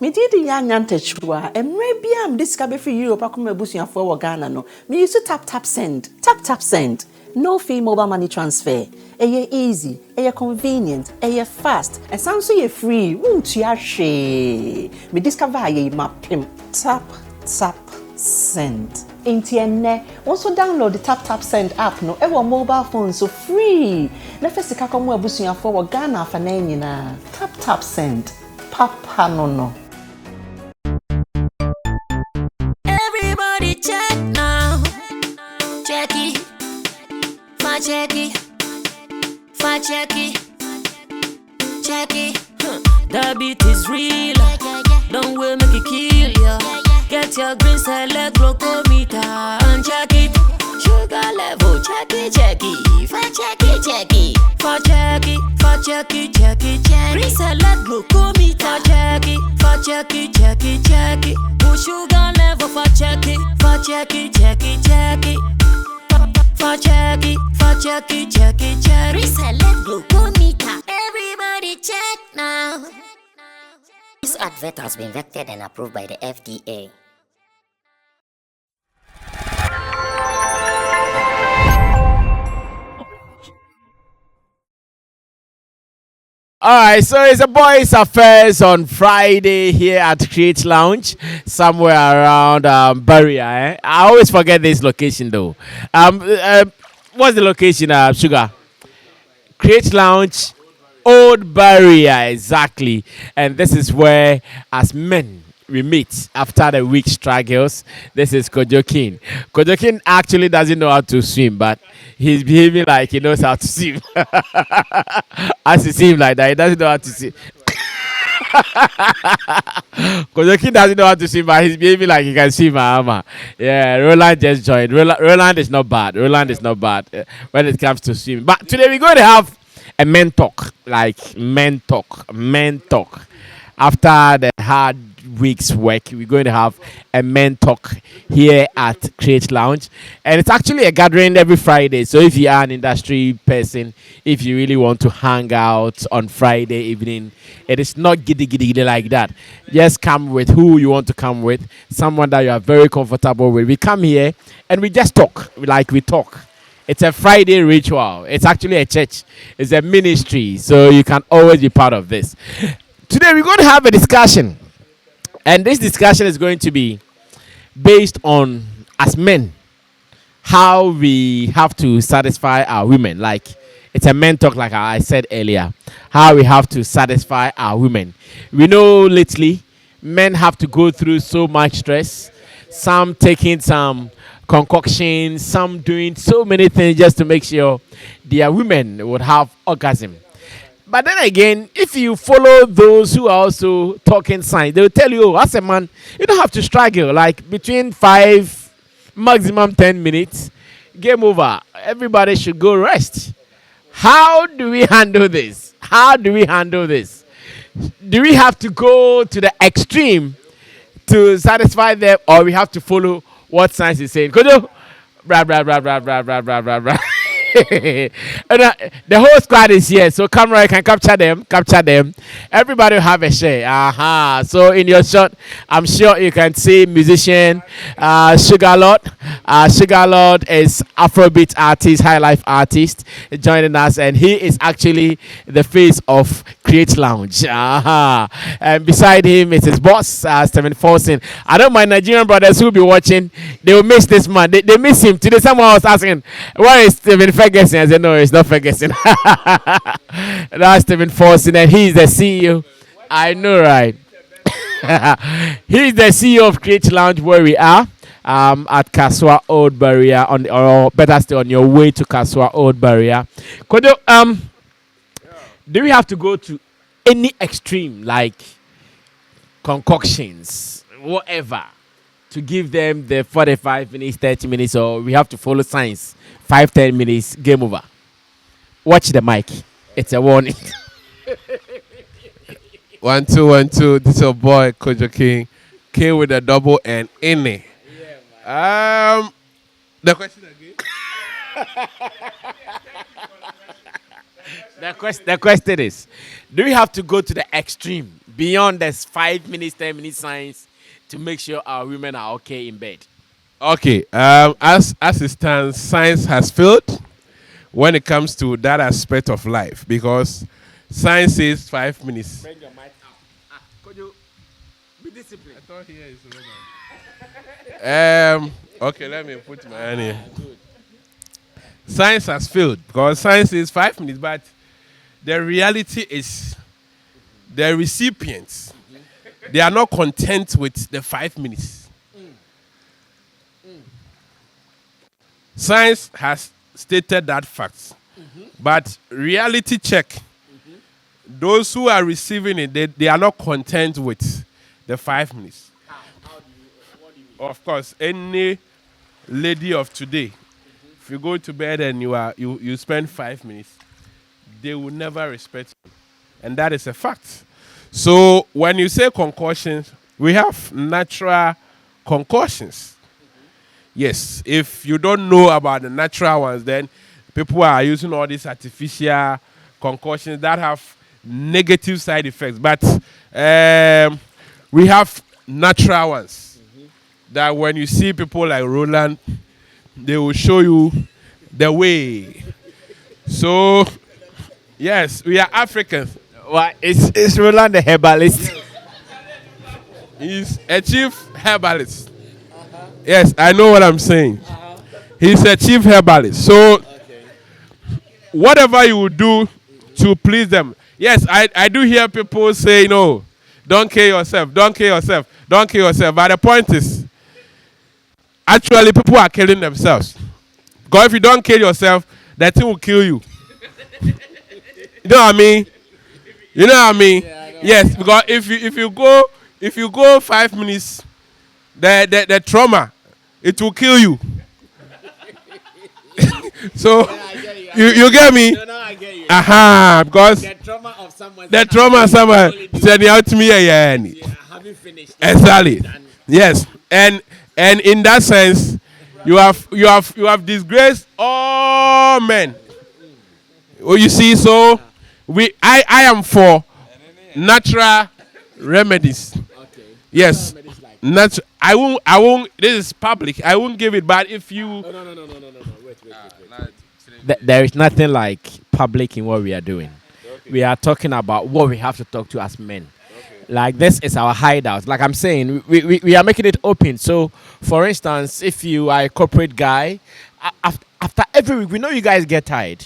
Me did Yanyante Chua, and maybe I'm discovered for you, Pakuma Busia for Ghana. No, me used to tap send, tap send. No fee mobile money transfer. Eye easy, eye convenient, eye fast, and sounds so free. Won't you share? Me discover ye map pim. Tap send. Intienne, also download the tap send app no ever mobile phone so free. Nefesi kakomu Busia for Ghana for na. Tap send. Papa no. Everybody check now. Check it. Check it. The beat is real. Don't wait, make it kill ya. Get your green select glucometer and check it. Sugar level, check it. Green select glucometer, check it. Push sugar level, check it. Reselect glucometer. Everybody check now. This advert has been vetted and approved by the FDA. Alright, so it's a boys' affairs on Friday here at Create Lounge, somewhere around Barrier. I always forget this location though. What's the location, Sugar? Create Lounge, Old Barrier, exactly. And this is where, as men, we meet after the week struggles. This is Kojokin. Kojokin actually doesn't know how to swim, but he's behaving like he knows how to swim. As you see him like that, he doesn't know how to swim. Kojokin doesn't know how to swim, but he's behaving like he can swim. Yeah, Roland just joined. Roland is not bad. When it comes to swimming. But today we're going to have a men talk. After the hard week's work, we're going to have a men talk here at Create Lounge, and it's actually a gathering every Friday. So if you are an industry person, if you really want to hang out on Friday evening, it is not giddy like that. Just come with who you want to come with, someone that you are very comfortable with. We come here and we just talk like we talk. It's a Friday ritual. It's actually a church. It's a ministry, so you can always be part of this. Today we're going to have a discussion, and this discussion is going to be based on, as men, how we have to satisfy our women. Like, it's a men talk, like I said earlier, how we have to satisfy our women. We know lately men have to go through so much stress, some taking some concoctions, some doing so many things just to make sure their women would have orgasm. But then again, if you follow those who are also talking science, they will tell you, oh, as a man, you don't have to struggle. Like between 5, maximum 10 minutes, game over. Everybody should go rest. How do we handle this? Do we have to go to the extreme to satisfy them, or we have to follow what science is saying? Could you? Blah, blah, blah, blah, blah, blah, blah, blah, blah. And, the whole squad is here, so camera can capture them. Everybody will have a share. So in your shot, I'm sure you can see musician Sugar Lord. Sugar Lord is Afrobeat artist, high life artist, joining us, and he is actually the face of Create Lounge. And beside him is his boss, Stephen Forson. I don't mind Nigerian brothers who will be watching. They will miss this man. They miss him. Today someone was asking, where is Stephen Ferguson? I said, no, it's not Ferguson. That's Stephen Forson, and he's the CEO. I know, right? He's the CEO of Create Lounge, where we are. At Kaswa Old Barrier, or better still, on your way to Kaswa Old Barrier. Could you, do we have to go to any extreme, like concoctions, whatever, to give them the 45 minutes, 30 minutes, or we have to follow science, 5-10 minutes, game over? Watch the mic. It's a warning. 1 2 1 2. This is your boy Kojo King. King with a double N in it. The question again. The question is, do we have to go to the extreme beyond this 5 minutes, 10 minutes science to make sure our women are okay in bed? Okay. As it stands, science has failed when it comes to that aspect of life because science says 5 minutes. Bring your mic up. Could you be disciplined? I thought here is Roman. Okay, let me put my hand here. Science has failed because science is 5 minutes, but the reality is the recipients, they are not content with the 5 minutes. Science has stated that fact, but reality check, those who are receiving it, they are not content with the 5 minutes. Of course, any lady of today, if you go to bed and you spend 5 minutes, they will never respect you. And that is a fact. So when you say concussions, we have natural concussions. Yes, if you don't know about the natural ones, then people are using all these artificial concussions that have negative side effects. But we have natural ones that when you see people like Roland, they will show you the way. So, yes, we are Africans. Why? It's Roland the herbalist. He's a chief herbalist. Yes, I know what I'm saying. He's a chief herbalist. So, whatever you will do to please them. Yes, I do hear people say, no, don't kill yourself, don't kill yourself, don't kill yourself. But the point is, actually, people are killing themselves. Because if you don't kill yourself, that thing will kill you. You know what I mean? You know what I mean? Yeah, yes, because if you go 5 minutes, the trauma, it will kill you. So you get me? No, I get you. Because The trauma of someone. said out to me I haven't finished. exactly. Yes, and in that sense, you have disgraced all men. Oh, you see, so I am for natural remedies. Okay. Yes. I won't. This is public. I won't give it. But if you, No. Wait. There is nothing like public in what we are doing. Okay. We are talking about what we have to talk to as men. Okay. Like this is our hideout. Like I'm saying, we are making it open. So, for instance, if you are a corporate guy, after every week, we know you guys get tired.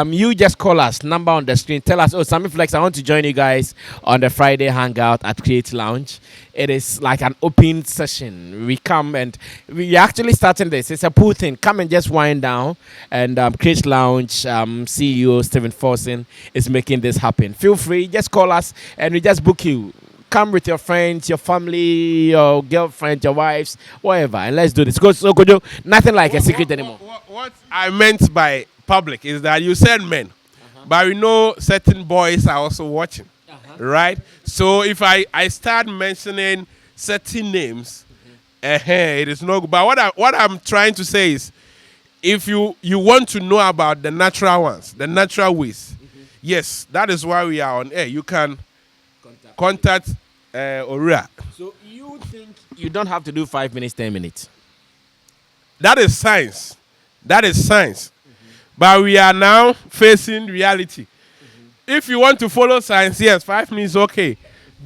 You just call us, number on the screen. Tell us, oh, Sammy Flex, I want to join you guys on the Friday hangout at Create Lounge. It is like an open session. We come and we are actually starting this. It's a pool thing. Come and just wind down. And Create Lounge CEO Stephen Forson is making this happen. Feel free, just call us and we just book you. Come with your friends, your family, your girlfriend, your wives, whatever, and let's do this. So, nothing like a secret anymore. What I meant by public is that you said men, but we know certain boys are also watching, right? So if I start mentioning certain names, it is no good. But what I'm trying to say is, if you want to know about the natural ones, the natural ways, yes, that is why we are on air. You can contact Oria. So you think you don't have to do 5 minutes, 10 minutes? That is science. That is science. But we are now facing reality. If you want to follow science, yes, 5 minutes, okay.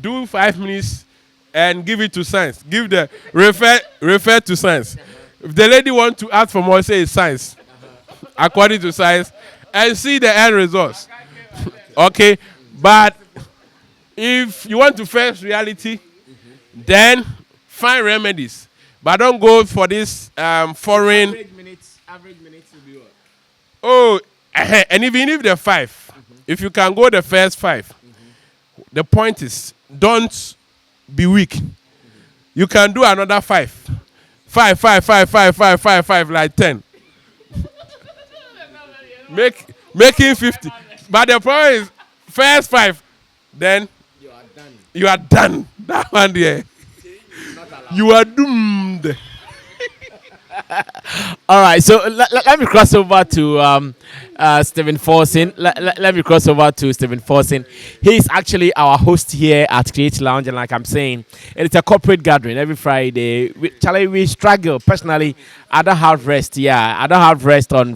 Do 5 minutes and give it to science. Give the refer to science. If the lady wants to ask for more, say it's science. According to science. And see the end results. Okay? But if you want to face reality, then find remedies. But don't go for this foreign. Average minutes will be what? Oh, and even if they're 5, if you can go the first 5, the point is don't be weak. You can do another 5. 5, like 10. Making 50. But the problem is first 5, then you are done. That one there. You are doomed. All right, so let me cross over to Stephen Forson. Let me cross over to Stephen Forson. He's actually our host here at Create Lounge, and like I'm saying, it's a corporate gathering every Friday. Charlie, we struggle personally. I don't have rest. Yeah, I don't have rest on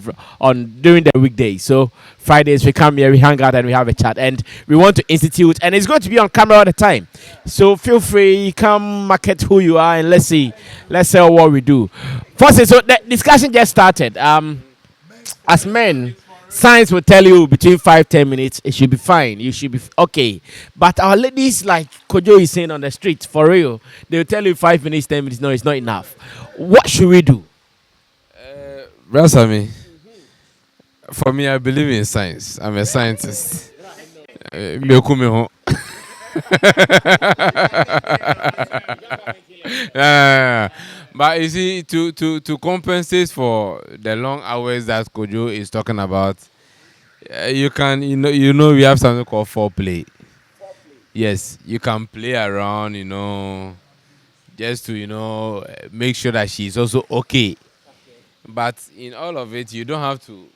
during the weekdays. So Fridays we come here, we hang out, and we have a chat, and we want to institute, and it's going to be on camera all the time. So feel free, come market who you are, and let's see what we do. First, so the discussion just started. As men, science will tell you between 5-10 minutes, it should be fine. You should be okay. But our ladies, like Kojo is saying on the street, for real, they will tell you 5 minutes, 10 minutes. No, it's not enough. What should we do? Sammy, for me, I believe in science. I'm a scientist. But you see, to compensate for the long hours that Kojo is talking about, you can we have something called foreplay. Yes, you can play around, just to make sure that she's also okay. But in all of it, you don't have to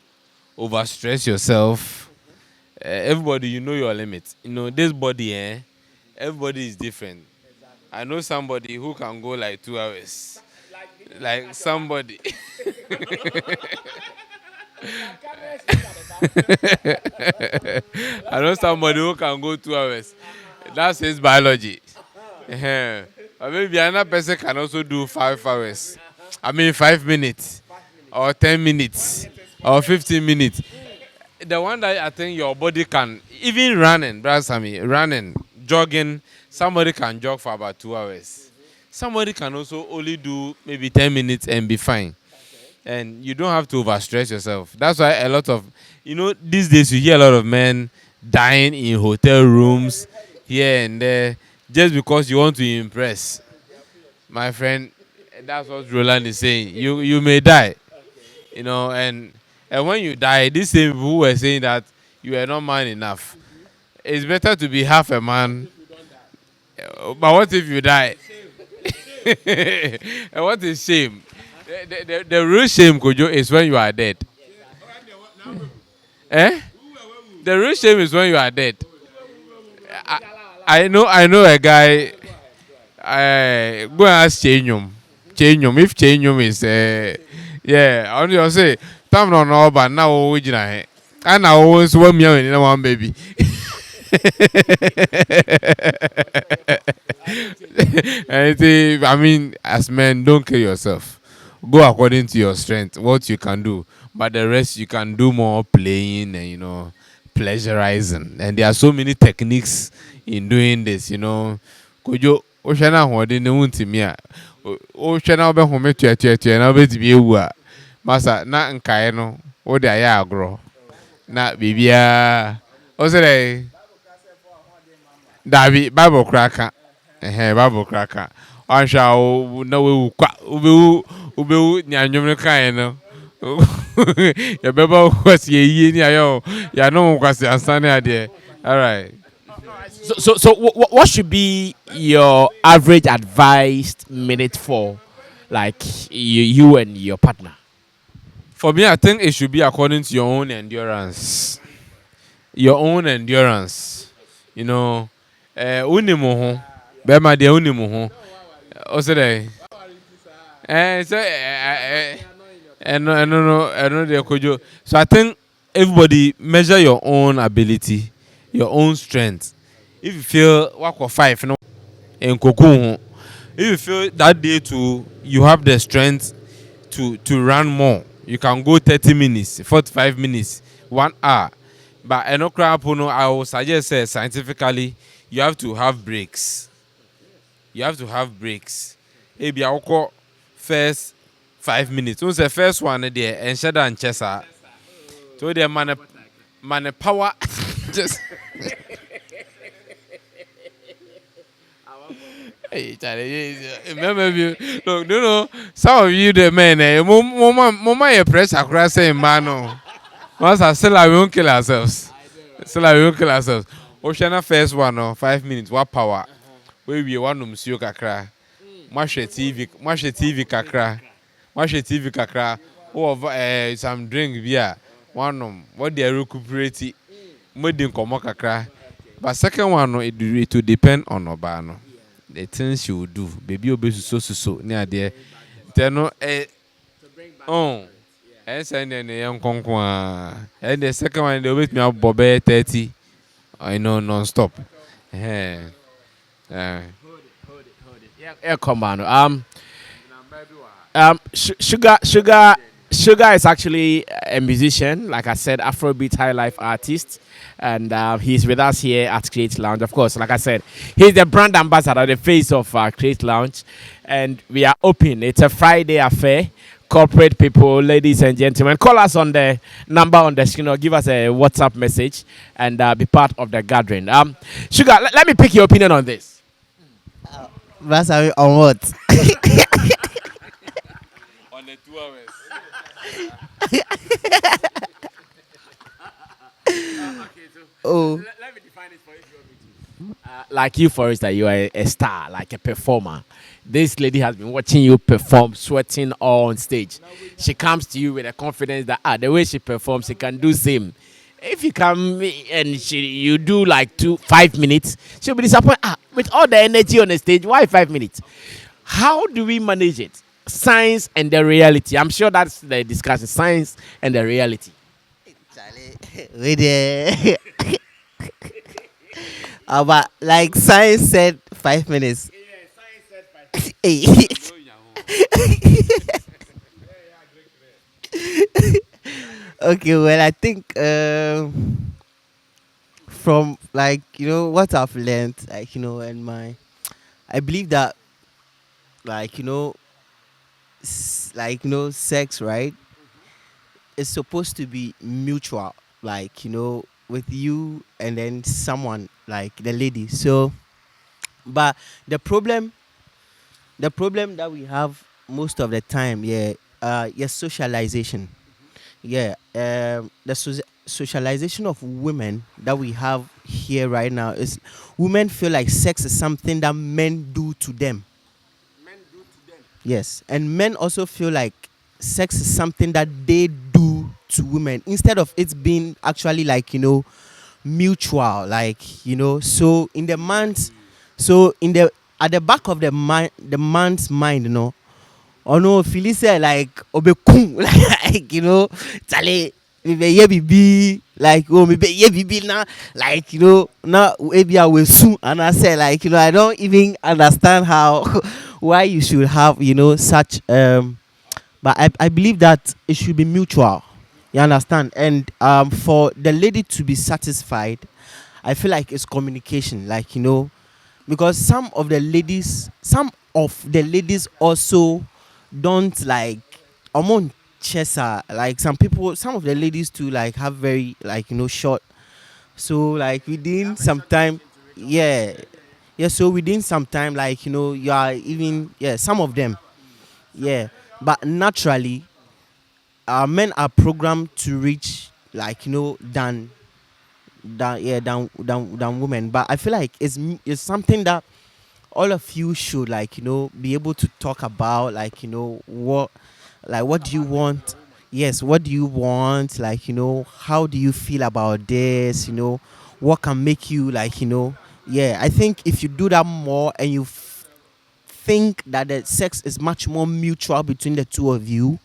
overstress yourself. Everybody, your limit. This body, everybody is different. I know somebody who can go like 2 hours. Like somebody. I know somebody who can go 2 hours. That's his biology. But maybe another person can also do 5 hours. 5 minutes. Or 10 minutes. Or 15 minutes. The one that I think your body can, even running, Brother Sammy, running, jogging, somebody can jog for about 2 hours. Somebody can also only do maybe 10 minutes and be fine. And you don't have to overstress yourself. That's why a lot of, these days you hear a lot of men dying in hotel rooms here and there just because you want to impress. My friend, that's what Roland is saying. You may die. And when you die, these same people who were saying that you are not man enough. It's better to be half a man. But what if you die? And what is shame? The real shame, Kojo, is when you are dead. The real shame is when you are dead. I know a guy. Go and ask Chenyum. If Chenyum is I only say, "Tam no no, but now we jina. I now always want me in one baby." As men, don't kill yourself. Go according to your strength, what you can do. But the rest, you can do more playing and, pleasurizing. And there are so many techniques in doing this, Kojo, Oshana Hodin, the Untimia. Oshana Behome to and I'll be a Massa, not in Kaino, or the Ayagro. Not Bibia. Ose Davi Bible cracker. Bible cracker. I shall know ube nyanyum kaino. Your beba was ye ya no was there. All right. So what should be your average advised minute for, like you and your partner? For me, I think it should be according to your own endurance. Your own endurance. Unimuhu. Bema de unimuhu. Osede. So I think everybody measure your own ability, your own strength. If you feel work for 5, in cocoon, if you feel that day you have the strength to run more, you can go 30 minutes, 45 minutes, 1 hour. But I will suggest scientifically, you have to have breaks. Maybe I'll call first 5 minutes. Who's the first one there? And Shada and Chessa. So the man power just. Hey, remember you? Look, some of you the men, mama, press across saying, "Mano, once I still I won't kill ourselves. Oceana first one, 5 minutes. What power? We want to Monsieur Kakra. Mashe TV kakra. watch TV kakra. Oh, some drink beer. One what they recuperate. Made komo kakra. But second one, no, it will depend on Obano. The things she will do. Baby, obe so near there. Then no, oh, and send a young conqueror. And the second one, they wait me out Bobby 30. I know non-stop. Yeah, Come on. Sugar is actually a musician, like I said, Afrobeat high life artist, and he's with us here at Create Lounge. Of course, like I said, he's the brand ambassador, the face of Create Lounge, and we are open. It's a Friday affair. Corporate people, ladies and gentlemen, call us on the number on the screen or give us a WhatsApp message and be part of the gathering. Sugar, let me pick your opinion on this. That's on what? on the 2 hours. Oh, Let me define it for you. Like you, for instance, you are a star, like a performer. This lady has been watching you perform, sweating all on stage. She comes to you with a confidence that the way she performs, she can do same. If you come and you do like 5 minutes, she'll be disappointed. With all the energy on the stage, why 5 minutes? How do we manage it? Science and the reality. I'm sure that's the discussion. Science and the reality. wait there. But like science said 5 minutes. Hey. Okay, well, I think from like what I've learned, like and I believe that like sex, right? It's supposed to be mutual, like with you and then someone like the lady. So, but the problem that we have most of the time, socialization. Socialization of women that we have here right now is women feel like sex is something that men do to them. Yes, and men also feel like sex is something that they do to women instead of it being actually like mutual, like so in the man's at the back of the man's mind, oh no, Philly said like obekum like Charlie me be like me be now like now maybe I will soon, and I said like I don't even understand how why you should have such but I believe that it should be mutual, you understand, and for the lady to be satisfied, I feel like it's communication, like because some of the ladies also don't like chesa, like some of the ladies too like have very like short, so like within some time, so within some time like you are even some of them, but naturally men are programmed to reach like than women, but I feel like it's something that all of you should like be able to talk about, like what do you want, what do you want, like how do you feel about this, what can make you like I think if you do that more and you think that the sex is much more mutual between the two of you,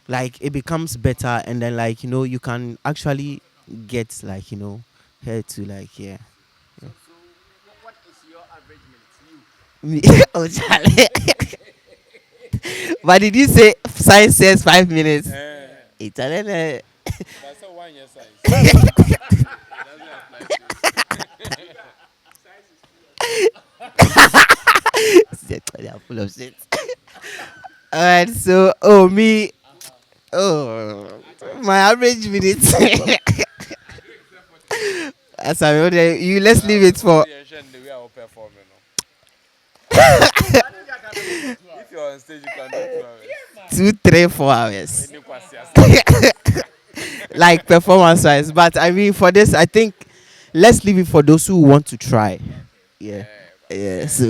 like it becomes better, and then like you can actually get like her to like What is your average minutes? Oh, Charlie. But did you say science says 5 minutes? Italian. That's a 1 year size. They are full of shit. Alright, so my average minutes. As I know, you let's leave it for. If you're on stage, you can do 2, 3, 4 hours. Like performance wise. But I mean, for this, I think let's leave it for those who want to try. So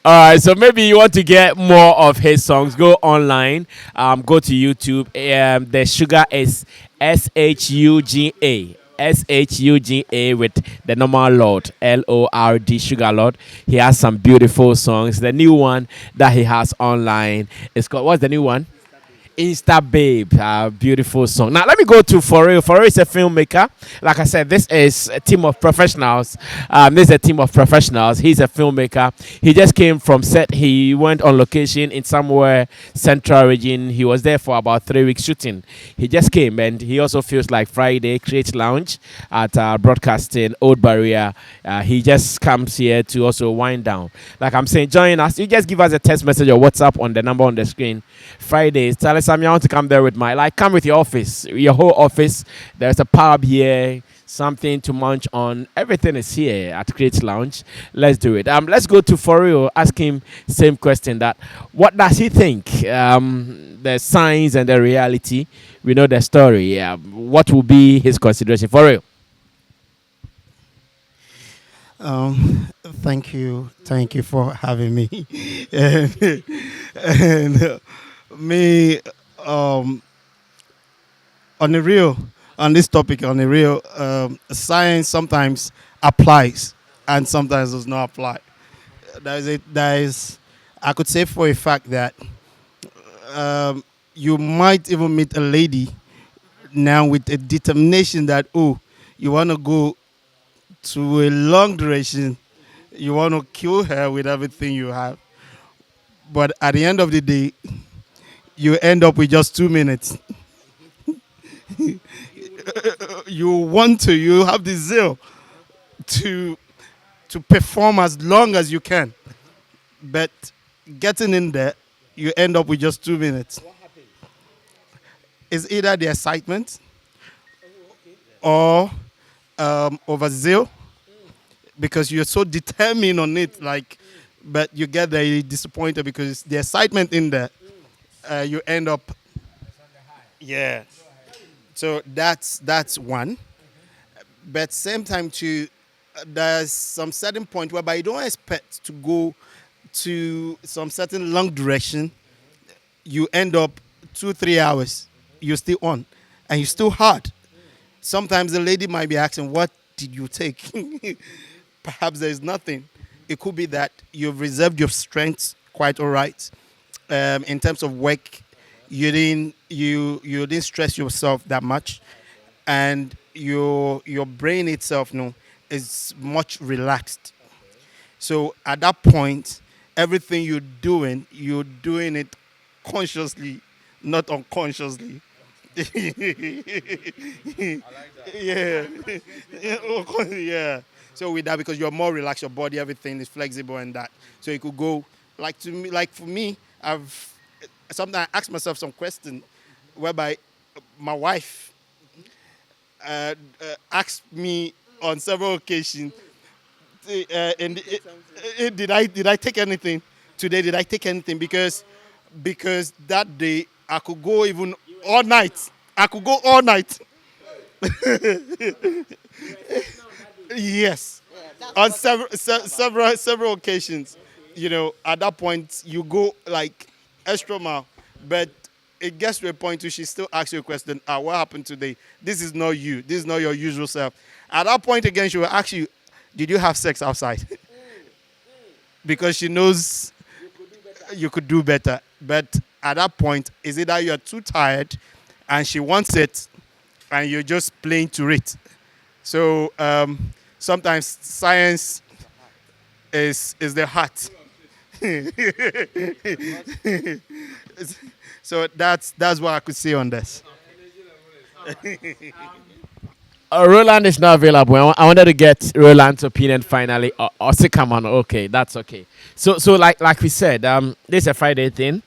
All All right, so maybe you want to get more of his songs. Go online, go to YouTube. The sugar is SHUGA. SHUGA with the normal Lord, LORD, Sugar Lord. He has some beautiful songs. The new one that he has online is called, what's the new one? Insta Babe, beautiful song. Now let me go to For Real. For Real is a filmmaker. Like I said, this is a team of professionals. This is a team of professionals. He's a filmmaker. He just came from set. He went on location in somewhere central region. He was there for about 3 weeks shooting. He just came, and he also feels like Friday Create Lounge at Broadcasting Old Barrier. He just comes here to also wind down. Like I'm saying, join us. You just give us a text message or WhatsApp on the number on the screen. Fridays, tell us Sammy, I want to come there with come with your office, your whole office. There's a pub here, something to munch on. Everything is here at Create Lounge. Let's do it. Let's go to For Real. Ask him same question. That what does he think? The science and the reality. We know the story. What will be his consideration? For Real. Thank you for having me. and me on the real, on this topic, on the real, science sometimes applies and sometimes does not apply. There is, I could say for a fact that you might even meet a lady now with a determination that, oh, you want to go to a long duration, you want to kill her with everything you have. But at the end of the day, you end up with just 2 minutes. You have the zeal to perform as long as you can. But getting in there, you end up with just 2 minutes. It's either the excitement or over zeal, because you're so determined on it, but you get there, you're disappointed because the excitement in there, you end up, yeah. So that's one. But same time too, there's some certain point whereby you don't expect to go to some certain long direction. You end up 2-3 hours, you're still on, and you're still hard. Sometimes the lady might be asking, what did you take? Perhaps there's nothing. It could be that you've reserved your strength quite all right. In terms of work, you didn't stress yourself that much, and your brain itself is much relaxed. So at that point, everything you're doing it consciously, not unconsciously. I like that. Yeah. So with that, because you're more relaxed, your body, everything is flexible and that. So it could go for me, I've sometimes asked myself some question whereby my wife asked me on several occasions, did I take anything today? Did I take anything? Because that day I could go even all night. I could go all night. Yes, on several occasions. At that point you go extra mile, but it gets to a point where she still asks you a question. What happened today? This is not you. This is not your usual self. At that point again, she will ask you, did you have sex outside? Because she knows you could do better. But at that point, is it that you're too tired and she wants it and you're just playing to it? So sometimes science is the heart. So that's what I could say on this. Roland is not available. I wanted to get Roland's opinion finally. Or come on. Okay, that's okay. So like we said, this is a Friday thing.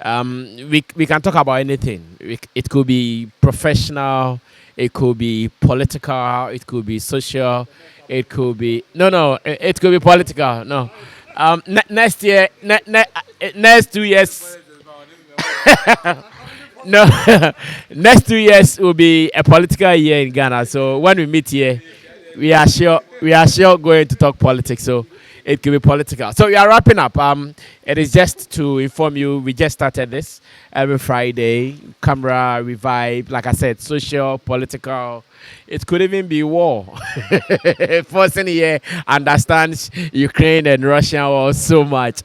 We can talk about anything. It could be professional. It could be political. It could be social. It could be It could be political. No. Next year, next 2 years. No, next 2 years will be a political year in Ghana. So when we meet here, we are sure going to talk politics. So it could be political. So we are wrapping up. It is just to inform you, we just started this every Friday. Camera, revive, like I said, social, political. It could even be war. Person here understands Ukraine and Russia war so much.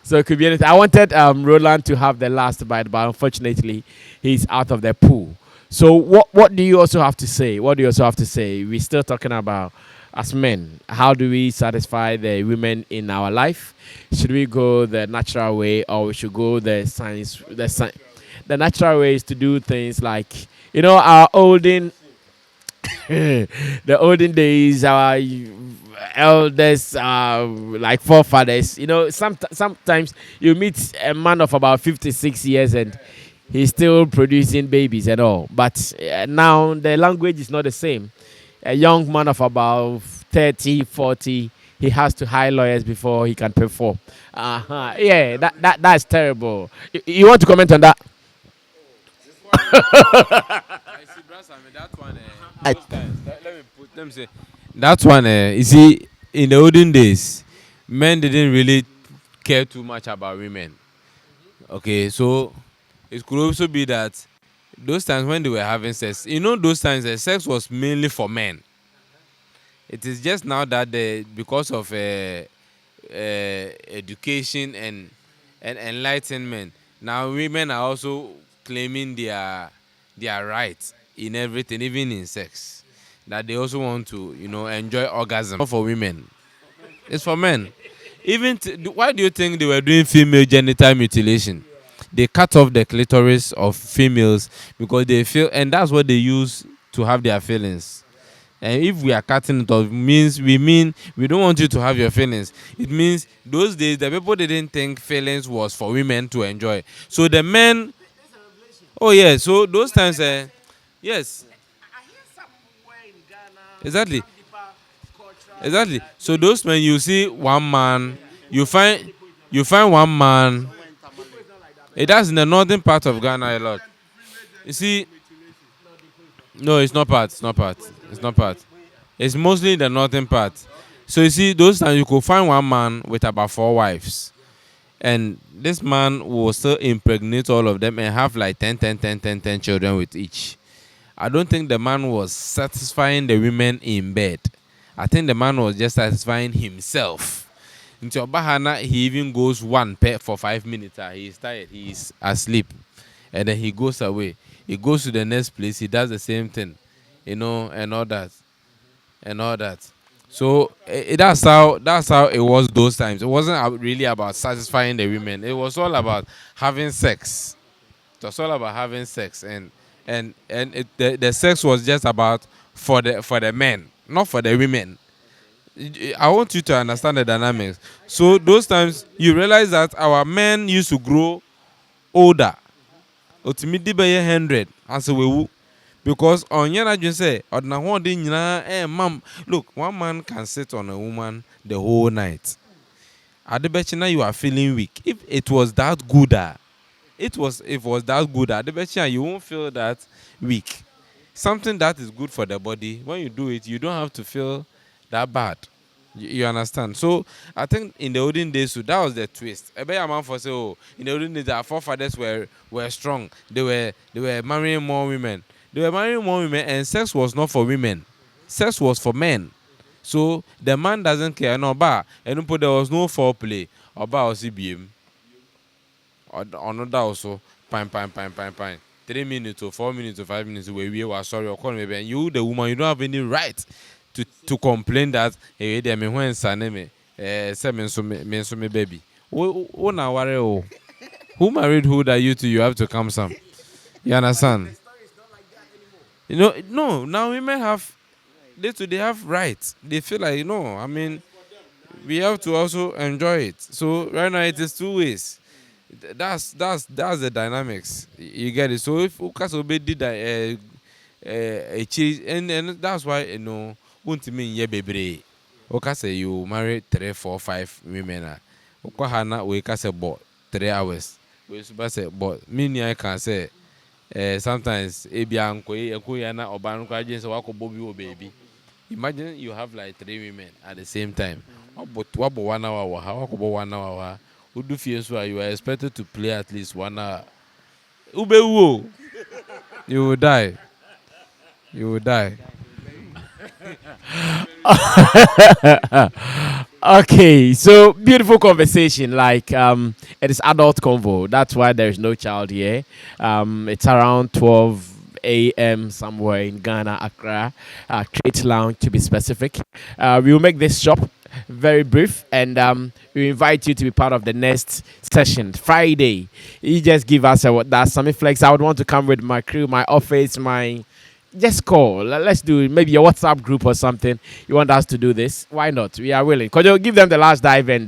So it could be anything. I wanted Roland to have the last bite, but unfortunately, he's out of the pool. So what do you also have to say? What do you also have to say? We're still talking about as men, how do we satisfy the women in our life? Should we go the natural way, or we should go the science? The natural way is to do things like, our olden, the olden days, our elders, like forefathers. Sometimes you meet a man of about 56 years and he's still producing babies and all. But now the language is not the same. A young man of about 30, 40, he has to hire lawyers before he can perform. Yeah, that's terrible. You want to comment on that? I see, Brother Sammy, that one. Let me say, that one. You see, in the olden days, men didn't really care too much about women. Okay, so it could also be that those times when they were having sex, those times the sex was mainly for men. It is just now that because of education and enlightenment, now women are also claiming their rights in everything, even in sex. That they also want to, enjoy orgasm. Not for women, it's for men. Even why do you think they were doing female genital mutilation? They cut off the clitoris of females because they feel, and that's what they use to have their feelings. And if we are cutting it off, we don't want you to have your feelings. It means those days the people didn't think feelings was for women to enjoy. So the men, oh yeah, so those times, yes, exactly. So those men, you see one man, you find one man. It does in the northern part of Ghana a lot. You see, no, it's not part. It's mostly the northern part. So you see, those times you could find one man with about 4 wives. And this man will still impregnate all of them and have like 10 children with each. I don't think the man was satisfying the women in bed. I think the man was just satisfying himself. Into Bahana, he even goes one pet for 5 minutes. He's tired, he's asleep. And then he goes away. He goes to the next place, he does the same thing. And all that. So that's how it was those times. It wasn't really about satisfying the women. It was all about having sex. It was all about having sex, and the sex was just about for the men, not for the women. I want you to understand the dynamics. So those times you realize that our men used to grow older. Ultimately by 100 as a wewu. Because on your just say, mom, look, one man can sit on a woman the whole night. At the betcha you are feeling weak. If it was that good, at the betcha you won't feel that weak. Something that is good for the body, when you do it, you don't have to feel that bad. You understand? So I think in the olden days, so that was the twist. In the olden days, our forefathers were strong. They were marrying more women. And sex was not for women. Sex was for men. So the man doesn't care. No, but there was no foreplay. Oba was CBM. Or no, that also. Pine. 3 minutes or 4 minutes or 5 minutes away, we were sorry or call me. And you, the woman, you don't have any right to complain that hey, they me when saneme say me so me baby. Who now worry? Who married who that you have to come some? You understand? No. Now women have they have rights. They feel like we have to also enjoy it. So right now it is 2 ways. That's the dynamics. You get it. So if Ukasobe did that, and that's why won't mean ye baby. Okay, say you marry 3, 4, 5 women. Okahana we can say about 3 hours. We say but me I can say sometimes ebianko yana obanko agency wako bobi o baby. Imagine you have like 3 women at the same time. What 1 hour? How about 1 hour? Who do feel so? You are expected to play at least 1 hour. Ube, you will die. You will die. Okay, so beautiful conversation. Like it is adult convo. That's why there is no child here. It's around 12 a.m. somewhere in Ghana, Accra, Crate Lounge to be specific. We will make this shop very brief, and we invite you to be part of the next session Friday. You just give us that Sammy Flex. I would want to come with my crew, my office, my just call. Let's do maybe a WhatsApp group or something. You want us to do this? Why not? We are willing. Could you give them the last dive and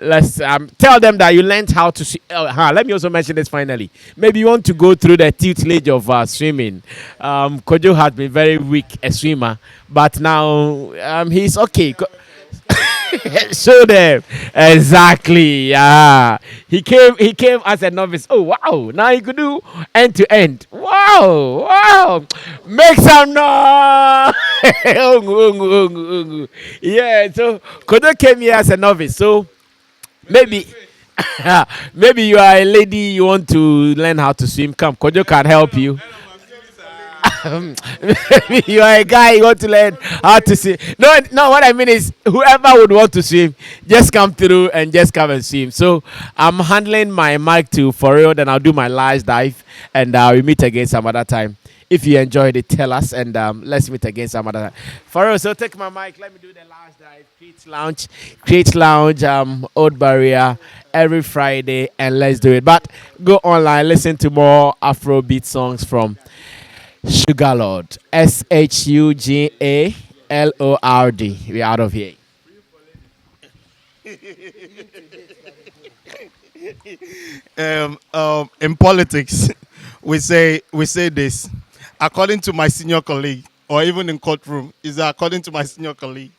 let's tell them that you learned how to. Let me also mention this finally. Maybe you want to go through the tutelage of swimming. Kojo has been very weak a swimmer, but now he's okay. Show them exactly. Yeah, he came as a novice. Oh wow! Now he could do end to end. Wow! Make some noise. Yeah. So Kodo came here as a novice. So maybe. Maybe you are a lady, you want to learn how to swim. Come, Kojo can help you. Maybe you are a guy, you want to learn how to swim. No, what I mean is whoever would want to swim, just come through and just come and swim. So I'm handling my mic to for real, then I'll do my last dive and we'll meet again some other time. If you enjoyed it, tell us and let's meet again some other time. For real, so take my mic, let me do the last dive. Create Lounge, Old Barrier, every Friday, and let's do it. But go online, listen to more Afrobeat songs from Sugar Lord. SHUGALORD. We're out of here. In politics, we say this. According to my senior colleague, or even in courtroom, is according to my senior colleague.